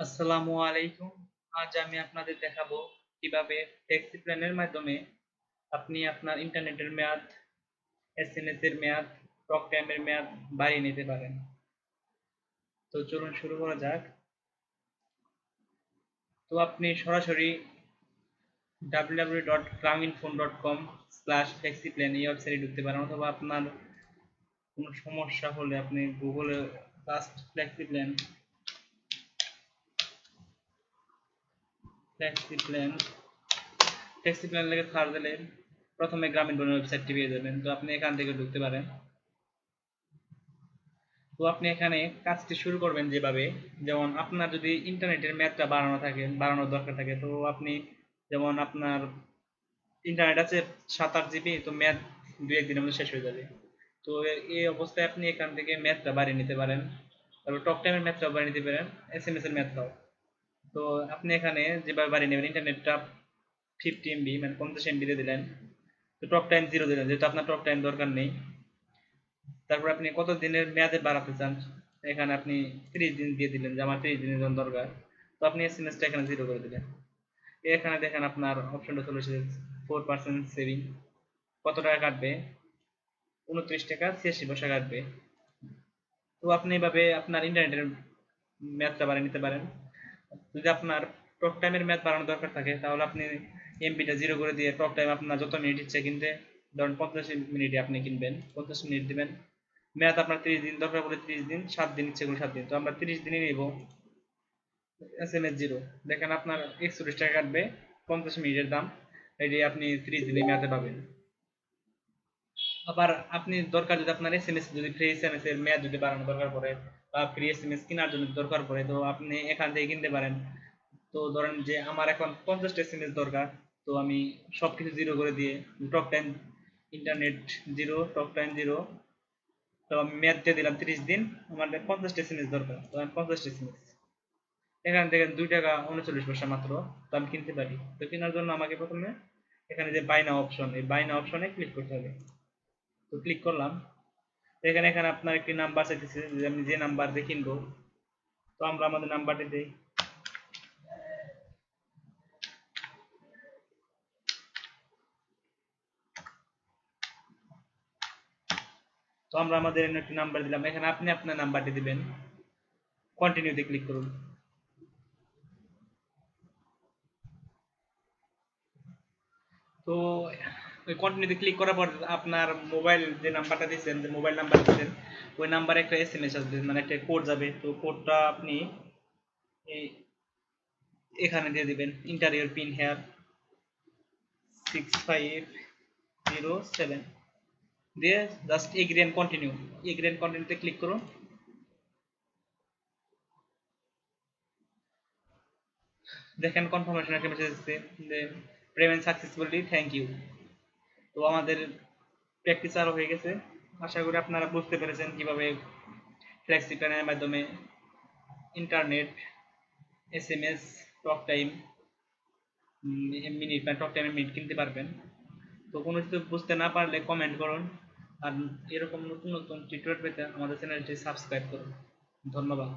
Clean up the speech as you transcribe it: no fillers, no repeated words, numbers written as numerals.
আসসালামু আলাইকুম। আজ আমি আপনাদের দেখাবো কিভাবে ফ্লেক্সি প্ল্যানের মাধ্যমে আপনি আপনার ইন্টারনেটের মেয়াদ, এসএমএস এর মেয়াদ, টক টাইমের মেয়াদ বাড়িয়ে নিতে পারেন। তো চলুন শুরু করা যাক। তো আপনি সরাসরি www.grameenphone.com/flexiplan এই ওয়েবসাইটে ঢুকতে পারেন, অথবা আপনার কোনো সমস্যা হলে আপনি গুগলে জাস্ট ফ্লেক্সি প্ল্যান লেগে সার্চ দিলে প্রথমে গ্রামীণ ফোনের ওয়েবসাইটটি পেয়ে যাবেন। তো আপনি এখান থেকে ঢুকতে পারেন। তো আপনি এখানে কাজটি শুরু করবেন যেভাবে, যেমন আপনার যদি ইন্টারনেটের মেয়াদটা বাড়ানোর দরকার থাকে, তো আপনি যেমন আপনার ইন্টারনেট আছে 7-8 জিবি, তো মেয়াদ 2-1 দিনের মধ্যে শেষ হয়ে যাবে। তো এই অবস্থায় আপনি এখান থেকে মেয়াদটা বাড়িয়ে নিতে পারেন। তারপর টক টাইমের মেয়াদটাও বাড়িয়ে নিতে পারেন, এসএমএস এর মেয়াদটাও। তো আপনি এখানে যেভাবে বাড়িয়ে নেবেন, ইন্টারনেটটা 50 MB মানে 50 MB দিয়ে দিলেন, তো টক টাইম 0 দিলেন, যেহেতু আপনার টক টাইম দরকার নেই। তারপর আপনি কত দিনের মেয়াদে বাড়াতে চান, এখানে আপনি 30 দিন দিয়ে দিলেন, যে আমার 30 দিনের জন্য দরকার। তো আপনি এসএমএসটা এখানে 0 করে দিলেন। এখানে দেখেন আপনার অপশনটা চলে এসেছে 4% সেভিং। কত টাকা কাটবে? 29 টাকা 86 পয়সা কাটবে। তো আপনি এভাবে আপনার ইন্টারনেটের মেয়াদটা বাড়িয়ে নিতে পারেন। যদি আপনার টক টাইমের মেয়াদ বাড়ানোর দরকার থাকে, তাহলে আপনি এমবিটা 0 করে দিয়ে টক টাইম আপনার যত মিনিট ইচ্ছে কিনতে, ধরুন 50 মিনিটে আপনি কিনবেন, 50 মিনিট দিবেন। মেয়াদ আপনার 30 দিন দরকার পড়লে 30 দিন, 7 দিন ইচ্ছে করলে 7 দিন, তো আমরা 30 দিনই নিব। এসএমএস 0 দেখেন আপনার 41 টাকা কাটবে, 50 মিনিটের দাম। এটি আপনি 30 দিনের মেয়াদে পাবেন। আবার আপনি দরকার যদি আপনার এসএমএস, যদি ফ্রি এসএমএস এর মেয়াদ যদি বাড়ানো দরকার পড়ে, বা ফ্রি এসএমএস কেনার জন্য দরকার পড়ে, তো আপনি এখান থেকে কিনতে পারেন। তো ধরেন যে আমার এখন 50টা এসএমএস দরকার, তো আমি সবকিছু 0 করে দিয়ে talk time, internet 0, talk time 0, তো আমি মেয়াদ দিয়ে দিলাম 30 দিন। আমার 50টা এসএমএস দরকার, তো আমি 50টা এসএমএস এখান থেকে 2 টাকা 39 পয়সা মাত্র, তো আমি কিনতে পারি। তো কেনার জন্য আমাকে প্রথমে এখানে যে বাই নাও অপশন, এই বাই নাও অপশনে ক্লিক করতে হবে। তো ক্লিক করলাম। তো এখানে এখানে আপনার একটি নাম্বার চাইতেছে, যে আমি যে নাম্বার দিয়ে কিনবো, তো আমরা আমাদের নাম্বারটি দিই। তো আমরা আমাদের একটি নাম্বার দিলাম, এখানে আপনি আপনার নাম্বারটি দিবেন। কন্টিনিউতে ক্লিক করুন। তো ওই কন্টিনিউতে ক্লিক করার পর আপনার মোবাইল যে নাম্বারটা দিচ্ছেন, যে মোবাইল নাম্বার দিচ্ছেন, ওই নাম্বারে একটা এসএমএস আসবে, মানে একটা কোড যাবে। তো কোডটা আপনি এই এখানে দিয়ে দিবেন, ইন্টার ইউর পিন হেয়ার 6507 দিয়ে just agree and continue, agree and কন্টিনিউতে ক্লিক করুন। দেখেন কনফার্মেশন একটা মেসেজ এসেছে যে পেমেন্ট সাকসেসফুলি, থ্যাংক ইউ। তো আমাদের প্র্যাকটিস আরও হয়ে গেছে। আশা করি আপনারা বুঝতে পেরেছেন কিভাবে ফ্লেক্সি প্ল্যানের মাধ্যমে internet, SMS, talk time, minute বা টক টাইমের মিনিট কিনতে পারবেন। তো কোনো কিছু বুঝতে না পারলে কমেন্ট করুন। আর এরকম নতুন নতুন টিউটোরিয়াল পেতে আমাদের চ্যানেলটি সাবস্ক্রাইব করুন। ধন্যবাদ।